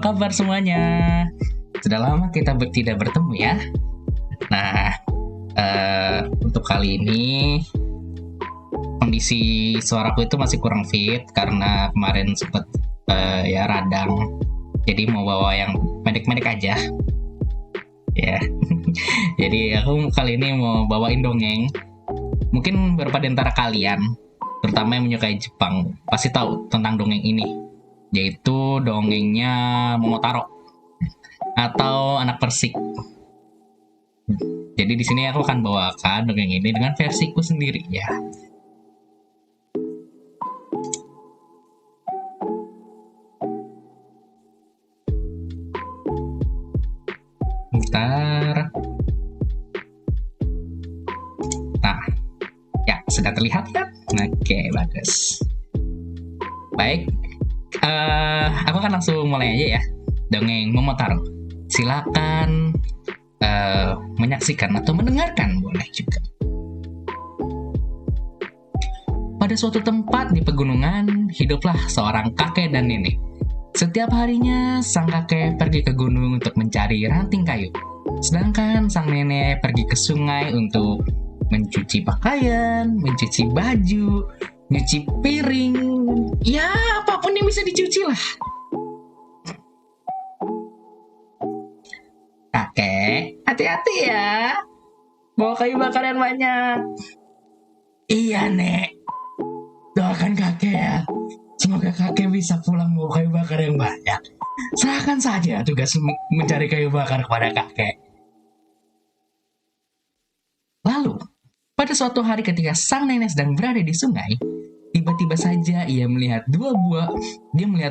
kabar semuanya? Sudah lama kita tidak bertemu ya. Nah, untuk kali ini kondisi suaraku itu masih kurang fit karena kemarin sempet ya radang. Jadi mau bawa yang pendek-pendek aja. Ya. Jadi aku kali ini mau bawain dongeng. Mungkin beberapa di antara kalian, terutama yang menyukai Jepang, pasti tahu tentang dongeng ini, yaitu dongengnya Momotaro atau Anak Persik. Jadi di sini aku akan bawakan dongeng ini dengan versiku sendiri ya. Bentar. Nah, ya sudah terlihat kan? Oke, bagus. Baik, aku akan langsung mulai aja ya. Dongeng Momotaro. Silakan menyaksikan atau mendengarkan, boleh juga. Pada suatu tempat di pegunungan, hiduplah seorang kakek dan nenek. Setiap harinya, sang kakek pergi ke gunung untuk mencari ranting kayu. Sedangkan sang nenek pergi ke sungai untuk mencuci pakaian, mencuci baju, nyuci piring, ya apapun yang bisa dicuci lah. Kakek, hati-hati ya. Bawa kayu bakar yang banyak. Iya, Nek. Doakan kakek ya. Semoga kakek bisa pulang bawa kayu bakar yang banyak. Serahkan saja tugas mencari kayu bakar kepada kakek. Lalu, pada suatu hari ketika sang nenek sedang berada di sungai, tiba-tiba saja ia melihat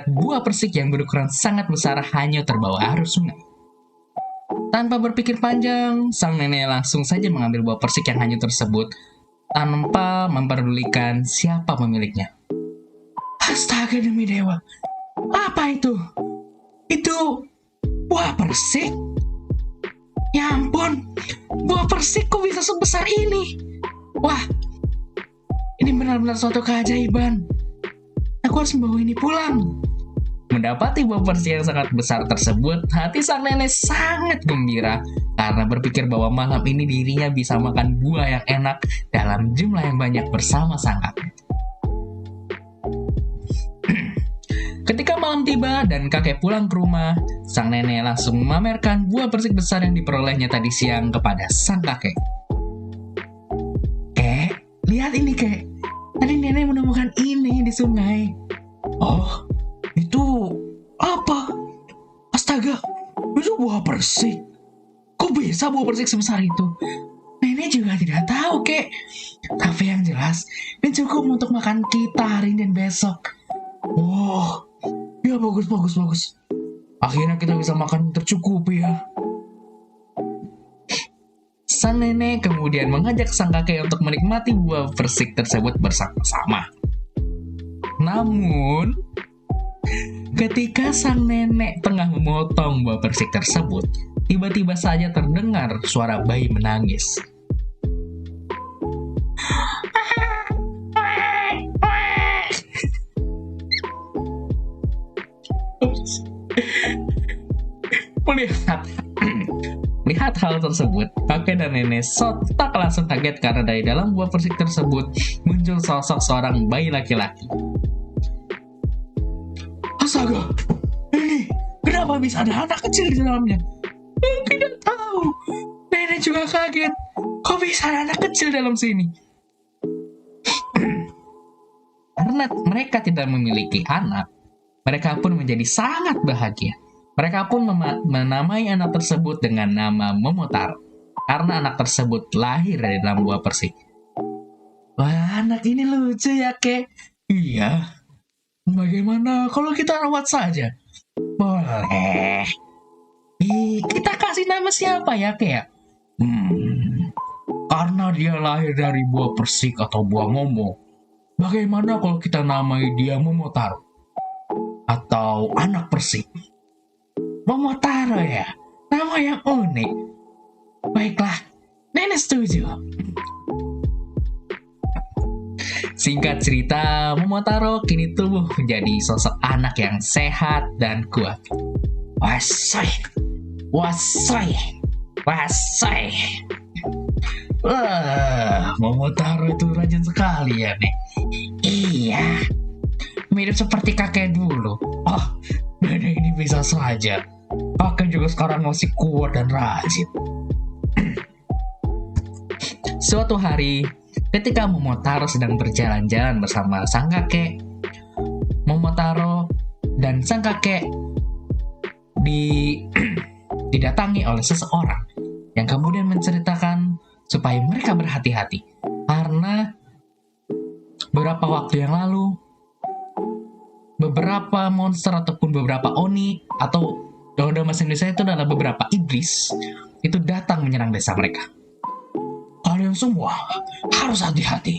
buah persik yang berukuran sangat besar hanyut terbawa arus sungai. Tanpa berpikir panjang, sang nenek langsung saja mengambil buah persik yang hanyut tersebut tanpa memperdulikan siapa pemiliknya. Astaga demi dewa, apa itu? Itu buah persik? Ya ampun, buah persik kok bisa sebesar ini? Wah, ini benar-benar suatu keajaiban. Aku harus membawa ini pulang. Mendapati buah persik yang sangat besar tersebut, hati sang nenek sangat gembira karena berpikir bahwa malam ini dirinya bisa makan buah yang enak dalam jumlah yang banyak bersama sang kakek. Ketika malam tiba dan kakek pulang ke rumah, sang nenek langsung memamerkan buah persik besar yang diperolehnya tadi siang kepada sang kakek. Kek, lihat ini kek. Tadi nenek menemukan ini di sungai. Oh, itu apa? Astaga, itu buah persik. Kok bisa buah persik sebesar itu? Nenek juga tidak tahu, kek. Tapi yang jelas, ini cukup untuk makan kita hari ini dan besok. Wow, ya bagus. Akhirnya kita bisa makan tercukupi ya. Sang nenek kemudian mengajak sang kakek untuk menikmati buah persik tersebut bersama-sama. Namun, ketika sang nenek tengah memotong buah persik tersebut, tiba-tiba saja terdengar suara bayi menangis. Melihat hal tersebut, kakek dan nenek sontak langsung kaget karena dari dalam buah persik tersebut muncul sosok seorang bayi laki-laki. Astaga, ini kenapa bisa ada anak kecil di dalamnya? Tidak tahu. Nenek juga kaget. Kok bisa ada anak kecil dalam sini? Karena mereka tidak memiliki anak, mereka pun menjadi sangat bahagia. Mereka pun menamai anak tersebut dengan nama Momotaro, karena anak tersebut lahir dari dalam buah persik. Wah, anak ini lucu ya, kek. Iya. Bagaimana kalau kita rawat saja? Boleh. Kita kasih nama siapa ya, kek? Karena dia lahir dari buah persik atau buah momo. Bagaimana kalau kita namai dia Momotaro? Atau anak persik? Momotaro ya, nama yang unik. Baiklah, nenek setuju. Singkat cerita, Momotaro kini tumbuh menjadi sosok anak yang sehat dan kuat. Wasai, wasai, wasai. Wah, Momotaro itu rajin sekali ya nih. Iya, mirip seperti kakek dulu. Oh, nenek ini bisa saja. Kakek juga sekarang masih kuat dan rajin. Suatu hari, ketika Momotaro sedang berjalan-jalan bersama sang kakek, Momotaro dan sang kakek didatangi oleh seseorang yang kemudian menceritakan supaya mereka berhati-hati karena beberapa waktu yang lalu beberapa monster ataupun beberapa oni atau dalam bahasa Indonesia itu adalah beberapa iblis itu datang menyerang desa mereka. Kalian semua harus hati-hati.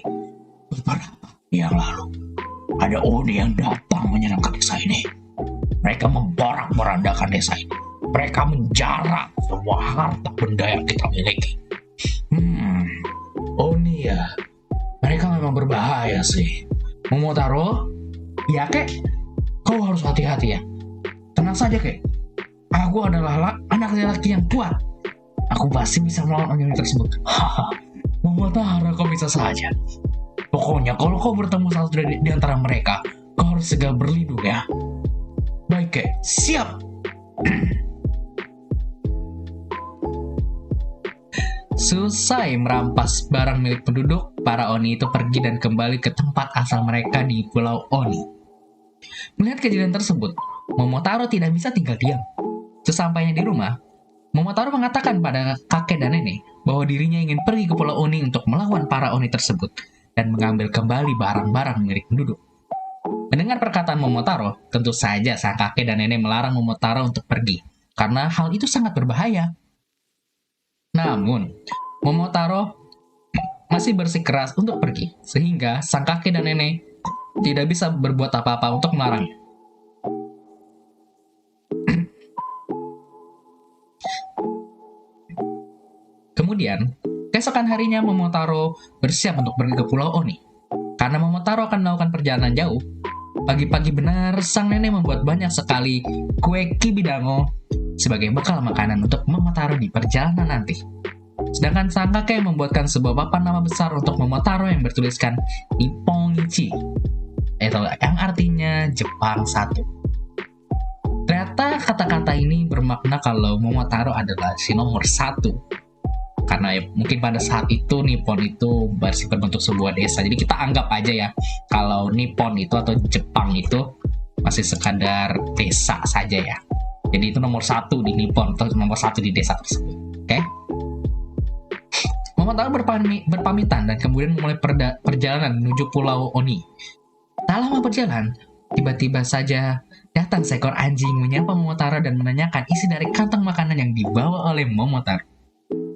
Beberapa yang lalu ada oni yang datang menyerang ke desa ini. Mereka memporak-porandakan desa ini. Mereka menjarah semua harta benda yang kita miliki. Oni ya, mereka memang berbahaya sih. Momotaro, ya kek, kau harus hati-hati ya. Tenang saja kek, aku adalah anak laki-laki yang kuat. Aku pasti bisa melawan oni tersebut. Momotaro, kau bisa saja. Pokoknya kalau kau bertemu salah satu di antara mereka, kau harus segera berlindung ya. Baik kek, siap. Selesai merampas barang milik penduduk, para Oni itu pergi dan kembali ke tempat asal mereka di Pulau Oni. Melihat kejadian tersebut, Momotaro tidak bisa tinggal diam. Sesampainya di rumah, Momotaro mengatakan pada kakek dan nenek bahwa dirinya ingin pergi ke Pulau Oni untuk melawan para Oni tersebut dan mengambil kembali barang-barang milik penduduk. Mendengar perkataan Momotaro, tentu saja sang kakek dan nenek melarang Momotaro untuk pergi, karena hal itu sangat berbahaya. Namun, Momotaro masih bersikeras untuk pergi, sehingga sang kakek dan nenek tidak bisa berbuat apa-apa untuk melarangnya. Kemudian, keesokan harinya Momotaro bersiap untuk pergi ke Pulau Oni. Karena Momotaro akan melakukan perjalanan jauh, pagi-pagi benar sang nenek membuat banyak sekali kue kibidango sebagai bekal makanan untuk Momotaro di perjalanan nanti. Sedangkan sang kakek membuatkan sebuah papan nama besar untuk Momotaro yang bertuliskan Nipponichi, yang artinya Jepang 1. Ternyata kata-kata ini bermakna kalau Momotaro adalah si nomor 1. Karena mungkin pada saat itu Nippon itu masih berbentuk sebuah desa. Jadi kita anggap aja ya, kalau Nippon itu atau Jepang itu masih sekadar desa saja ya. Jadi itu nomor 1 di Nippon atau nomor 1 di desa tersebut. Oke? Momotaro berpamitan dan kemudian memulai perjalanan menuju Pulau Oni. Tak lama berjalan, tiba-tiba saja datang seekor anjing menyapa Momotaro dan menanyakan isi dari kantong makanan yang dibawa oleh Momotaro.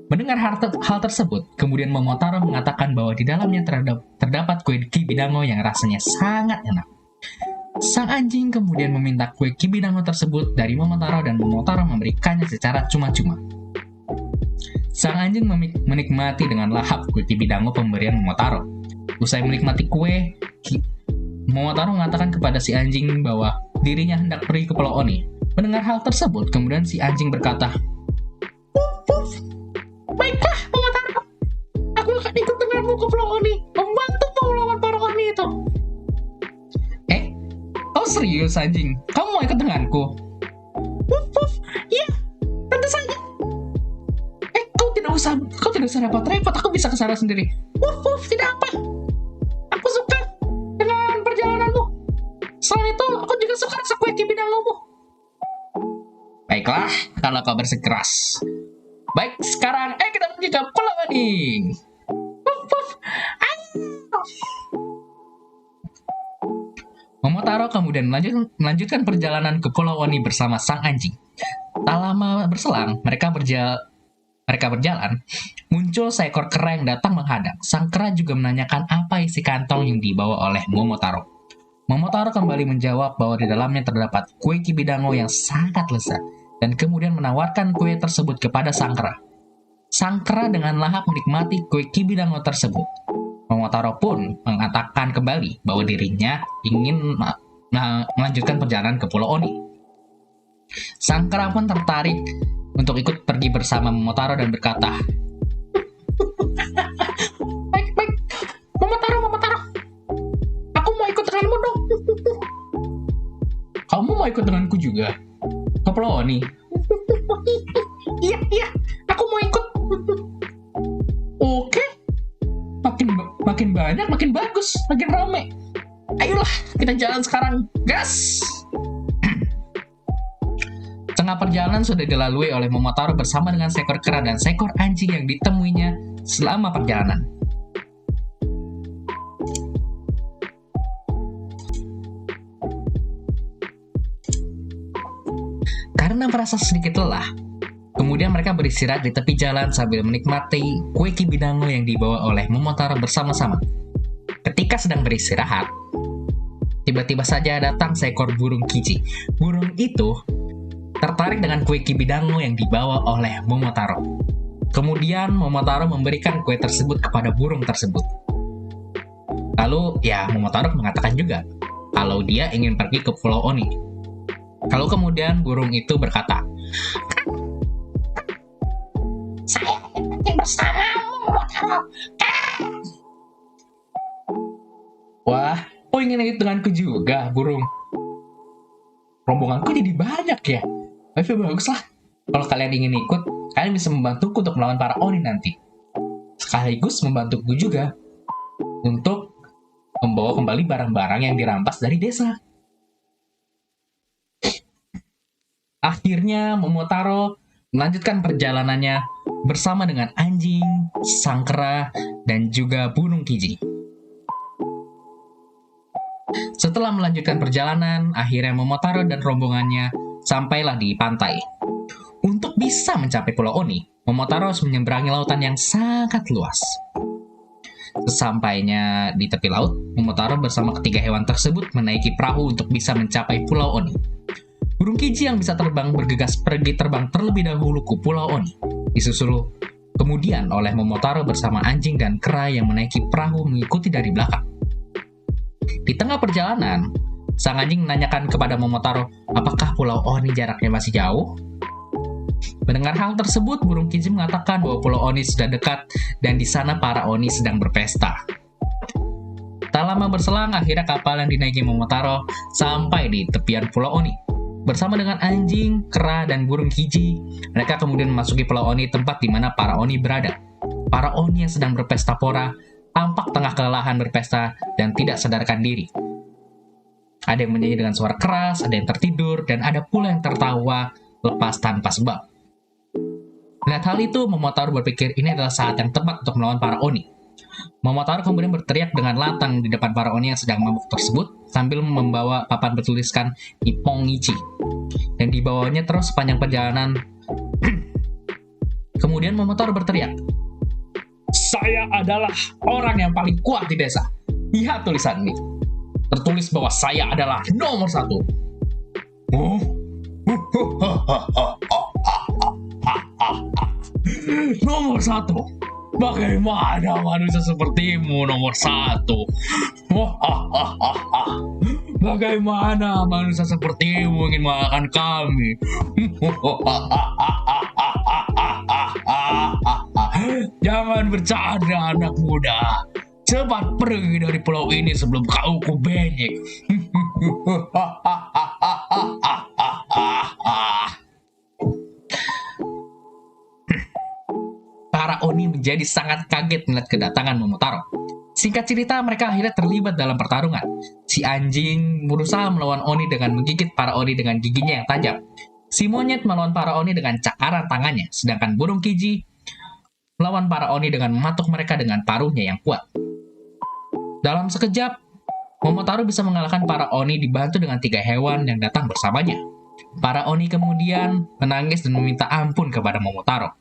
Mendengar hal tersebut, kemudian Momotaro mengatakan bahwa di dalamnya terdapat kue kibidango yang rasanya sangat enak. Sang anjing kemudian meminta kue kibidango tersebut dari Momotaro dan Momotaro memberikannya secara cuma-cuma. Sang anjing menikmati dengan lahap kue kibidango pemberian Momotaro. Usai menikmati kue, Momotaro mengatakan kepada si anjing bahwa dirinya hendak pergi ke Pulau Oni. Mendengar hal tersebut, kemudian si anjing berkata, "Baiklah, Momotaro. Aku akan ikut denganmu ke Pulau Oni, membantumu melawan para Oni itu." Kau serius anjing? Kamu mau ikut denganku? Iya, tentu saja. Kau tidak usah repot-repot, aku bisa ke sana sendiri. Tidak apa. Aku suka dengan perjalananmu. Selain itu, aku juga suka rasa kue kibidangomu. Baiklah, kalau kau bersikeras. Baik, sekarang kita pergi ke Pulau Oni. Momotaro kemudian melanjutkan perjalanan ke Pulau Oni bersama sang anjing. Tak lama berselang, mereka berjalan, muncul seekor kera yang datang menghadang. Sang kera juga menanyakan apa isi kantong yang dibawa oleh Momotaro. Momotaro kembali menjawab bahwa di dalamnya terdapat kue kibidango yang sangat lezat, dan kemudian menawarkan kue tersebut kepada sang kera. Sang kera dengan lahap menikmati kue kibidango tersebut. Momotaro pun mengatakan kembali bahwa dirinya ingin melanjutkan perjalanan ke Pulau Oni. Sang kera pun tertarik untuk ikut pergi bersama Momotaro dan berkata, baik, baik, Momotaro, aku mau ikut denganmu dong. Kamu mau ikut denganku juga? Ke Pulau Oni? Iya, aku mau ikut. Oke, makin banyak, makin bagus, makin rame. Ayolah, kita jalan sekarang, gas! Tengah perjalanan sudah dilalui oleh Momotaro bersama dengan seekor kera dan seekor anjing yang ditemuinya selama perjalanan. Karena merasa sedikit lelah, kemudian mereka beristirahat di tepi jalan sambil menikmati kue kibidango yang dibawa oleh Momotaro bersama-sama. Ketika sedang beristirahat, tiba-tiba saja datang seekor burung kiji. Burung itu tertarik dengan kue kibidango yang dibawa oleh Momotaro. Kemudian Momotaro memberikan kue tersebut kepada burung tersebut. Lalu Momotaro mengatakan juga kalau dia ingin pergi ke Pulau Oni. Lalu kemudian burung itu berkata, saya ingin pergi bersamamu, Momotaro. Wah, ingin ikut denganku juga, burung. Rombonganku jadi banyak ya. Tapi baguslah. Kalau kalian ingin ikut, kalian bisa membantuku untuk melawan para Oni nanti. Sekaligus membantuku juga untuk membawa kembali barang-barang yang dirampas dari desa. Akhirnya Momotaro melanjutkan perjalanannya bersama dengan anjing, sang kera, dan juga burung kiji. Setelah melanjutkan perjalanan, akhirnya Momotaro dan rombongannya sampailah di pantai. Untuk bisa mencapai Pulau Oni, Momotaro harus menyeberangi lautan yang sangat luas. Sesampainya di tepi laut, Momotaro bersama ketiga hewan tersebut menaiki perahu untuk bisa mencapai Pulau Oni. Burung kiji yang bisa terbang bergegas pergi terbang terlebih dahulu ke Pulau Oni, disusul kemudian oleh Momotaro bersama anjing dan kera yang menaiki perahu mengikuti dari belakang. Di tengah perjalanan, sang anjing menanyakan kepada Momotaro, apakah Pulau Oni jaraknya masih jauh? Mendengar hal tersebut, burung kiji mengatakan bahwa Pulau Oni sudah dekat dan di sana para Oni sedang berpesta. Tak lama berselang, akhirnya kapal yang dinaiki Momotaro sampai di tepian Pulau Oni. Bersama dengan anjing, kera, dan burung kiji, mereka kemudian memasuki Pulau Oni, tempat di mana para Oni berada. Para Oni yang sedang berpesta pora tampak tengah kelelahan berpesta dan tidak sadarkan diri. Ada yang menyanyi dengan suara keras, ada yang tertidur, dan ada pula yang tertawa lepas tanpa sebab. Melihat hal itu, Momotaro berpikir ini adalah saat yang tepat untuk melawan para Oni. Momotaro kemudian berteriak dengan lantang di depan para Oni yang sedang mabuk tersebut, sambil membawa papan bertuliskan Ippongichi. Dan dibawanya terus sepanjang perjalanan. Kemudian Momotaro berteriak, saya adalah orang yang paling kuat di desa. Lihat tulisan ini. Tertulis bahwa saya adalah nomor 1. Nomor 1. Bagaimana manusia sepertimu nomor 1? Bagaimana manusia sepertimu ingin makan kami? Jangan bercanda, anak muda. Cepat pergi dari pulau ini sebelum kau kubenyek. Para Oni menjadi sangat kaget melihat kedatangan Momotaro. Singkat cerita, mereka akhirnya terlibat dalam pertarungan. Si anjing berusaha melawan Oni dengan menggigit para Oni dengan giginya yang tajam. Si monyet melawan para Oni dengan cakaran tangannya, sedangkan burung kiji melawan para Oni dengan mematuk mereka dengan paruhnya yang kuat. Dalam sekejap, Momotaro bisa mengalahkan para Oni dibantu dengan 3 hewan yang datang bersamanya. Para Oni kemudian menangis dan meminta ampun kepada Momotaro.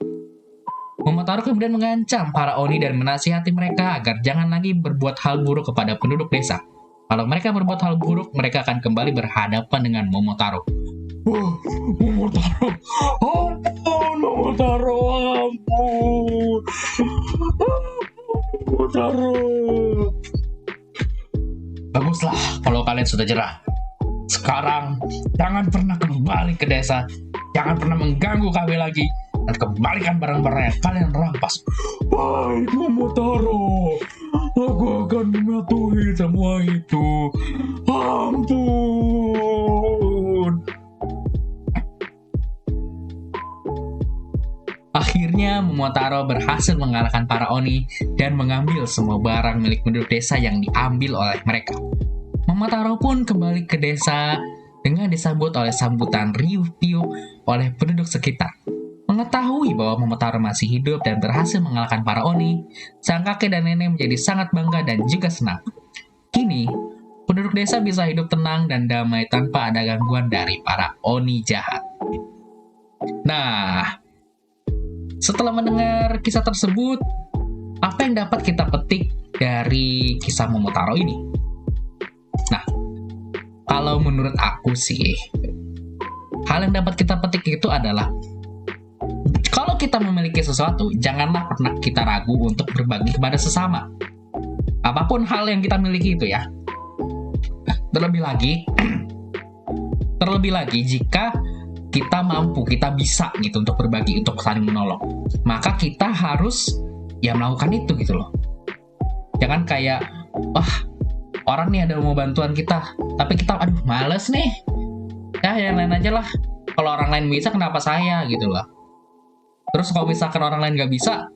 Momotaro kemudian mengancam para Oni dan menasihati mereka agar jangan lagi berbuat hal buruk kepada penduduk desa. Kalau mereka berbuat hal buruk, mereka akan kembali berhadapan dengan Momotaro. Momotaro, ampun, Momotaro, ampun. Momotaro. Baguslah kalau kalian sudah jerah. Sekarang, jangan pernah kembali ke desa. Jangan pernah mengganggu kami lagi. Dan kembalikan barang-barang yang kalian rampas. Baik, Momotaro. Aku akan mematuhi semua itu. Ampun. Akhirnya, Momotaro berhasil mengalahkan para Oni dan mengambil semua barang milik penduduk desa yang diambil oleh mereka. Momotaro pun kembali ke desa dengan disambut oleh sambutan riuh-piuh oleh penduduk sekitar. Mengetahui bahwa Momotaro masih hidup dan berhasil mengalahkan para Oni, sang kakek dan nenek menjadi sangat bangga dan juga senang. Kini, penduduk desa bisa hidup tenang dan damai tanpa ada gangguan dari para Oni jahat. Nah, setelah mendengar kisah tersebut, apa yang dapat kita petik dari kisah Momotaro ini? Nah, kalau menurut aku sih, hal yang dapat kita petik itu adalah kalau kita memiliki sesuatu, janganlah pernah kita ragu untuk berbagi kepada sesama. Apapun hal yang kita miliki itu ya. Terlebih lagi jika kita mampu, kita bisa gitu untuk berbagi, untuk saling menolong, maka kita harus ya melakukan itu gitu loh. Jangan kayak, wah orang nih ada mau bantuan kita, tapi kita aduh males nih, ya yang lain aja lah. Kalau orang lain bisa kenapa saya gitu loh. Terus kalau misalkan orang lain gak bisa,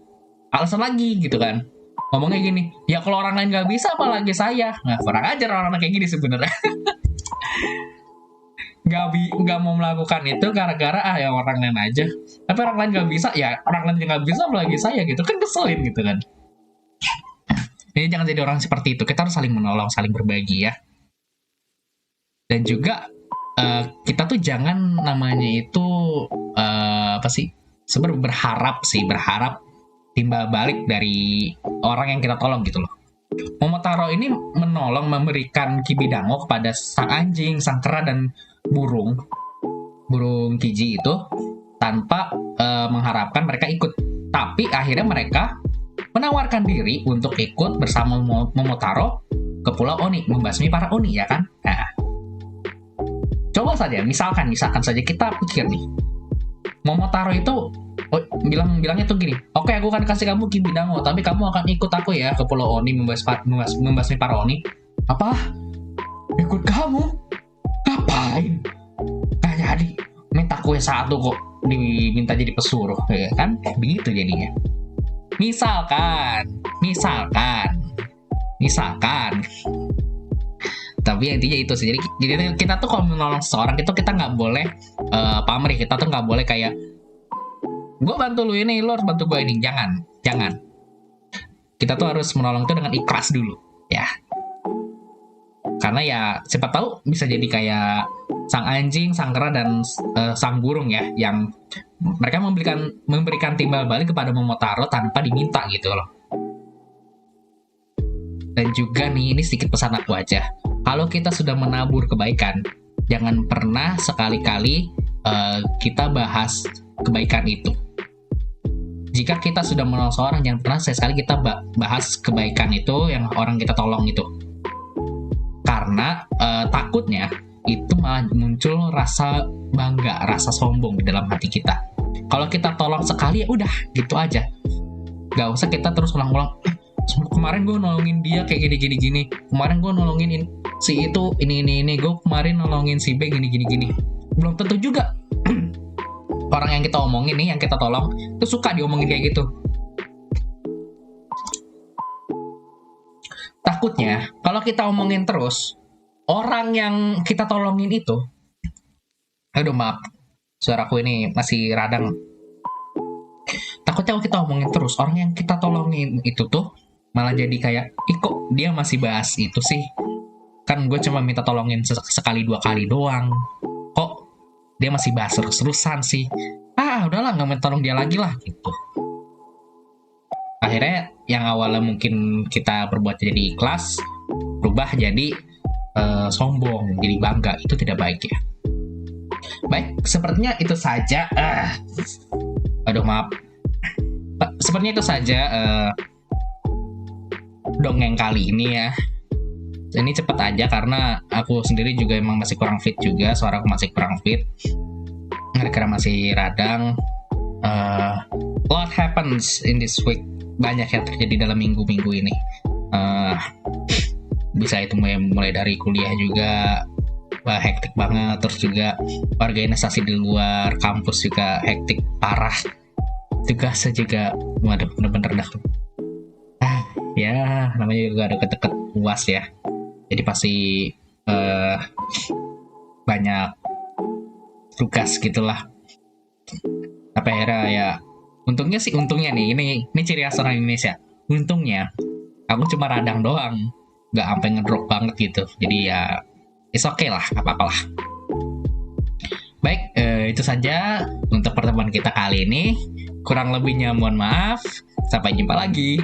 alasan lagi gitu kan. Ngomongnya gini, ya kalau orang lain gak bisa apalagi saya. Nah kurang ajar orang-orang kayak gini sebenarnya. Gak mau melakukan itu gara-gara ya orang lain aja. Tapi orang lain gak bisa, ya orang lain gak bisa apalagi saya gitu. Kan keselin gitu kan. Jadi jangan jadi orang seperti itu. Kita harus saling menolong, saling berbagi ya. Dan juga kita tuh jangan namanya itu apa sih? Sebenarnya berharap timbal balik dari orang yang kita tolong gitu loh. Momotaro ini menolong memberikan Kibidango kepada sang anjing, sang kera dan burung Kiji itu tanpa mengharapkan mereka ikut. Tapi akhirnya mereka menawarkan diri untuk ikut bersama Momotaro ke Pulau Oni, membasmi para Oni ya kan. Nah, coba saja, misalkan saja kita pikir nih, Momotaro itu bilangnya tuh gini, oke aku akan kasih kamu Kibidango, tapi kamu akan ikut aku ya ke Pulau Oni membasmi para Oni. Apa? Ikut kamu? Ngapain? Nggak jadi, minta kue satu kok diminta jadi pesuruh ya kan? Begitu jadinya. Misalkan. Tapi intinya itu sih. Jadi kita tuh kalau menolong seseorang itu kita nggak boleh pamrih. Kita tuh nggak boleh kayak gue bantu lu ini, lu harus bantu gue ini. Jangan. Kita tuh harus menolong itu dengan ikhlas dulu, ya. Karena ya siapa tahu bisa jadi kayak sang anjing, sang kera dan sang burung ya, yang mereka memberikan timbal balik kepada Momotaro tanpa diminta gitu loh. Dan juga nih, ini sedikit pesan aku aja. Kalau kita sudah menabur kebaikan, jangan pernah sekali-kali kita bahas kebaikan itu. Jika kita sudah menolong seorang, jangan pernah sekali kita bahas kebaikan itu yang orang kita tolong itu. Karena takutnya itu malah muncul rasa bangga, rasa sombong di dalam hati kita. Kalau kita tolong sekali ya udah gitu aja. Gak usah kita terus ulang-ulang. Kemarin gue nolongin dia kayak gini. Kemarin gue nolongin si itu ini. Gue kemarin nolongin si B gini. Belum tentu juga orang yang kita omongin nih, yang kita tolong itu suka diomongin kayak gitu. Takutnya kalau kita omongin terus, orang yang kita tolongin itu, aduh maaf, suaraku ini masih radang. Takutnya kalau kita omongin terus, orang yang kita tolongin itu tuh malah jadi kayak, kok dia masih bahas itu sih? Kan gue cuma minta tolongin sekali 2 kali doang. Kok dia masih bahas terus-terusan sih? Udahlah, gak mau tolong dia lagi lah gitu. Akhirnya yang awalnya mungkin kita berbuat jadi ikhlas, berubah jadi sombong, jadi bangga. Itu tidak baik ya. Baik, sepertinya itu saja. Aduh maaf. Sepertinya itu saja dongeng kali ini ya. ini cepet aja karena aku sendiri juga emang masih kurang fit juga, suara aku masih kurang fit, gara-gara masih radang. Lot happens in this week, banyak yang terjadi dalam minggu-minggu ini. Bisa itu mulai dari kuliah juga hektik banget, terus juga organisasi di luar kampus juga hektik parah, tugasnya juga waduh bener-bener dah. Ya namanya juga ada deket-deket UAS ya, jadi pasti banyak tugas gitulah. Tapi akhirnya ya untungnya nih, ini ciri khas orang Indonesia, untungnya aku cuma radang doang, nggak sampai ngedrop banget gitu, jadi ya it's okay lah, gak apa-apa lah. Baik, itu saja untuk pertemuan kita kali ini. Kurang lebihnya mohon maaf. Sampai jumpa lagi.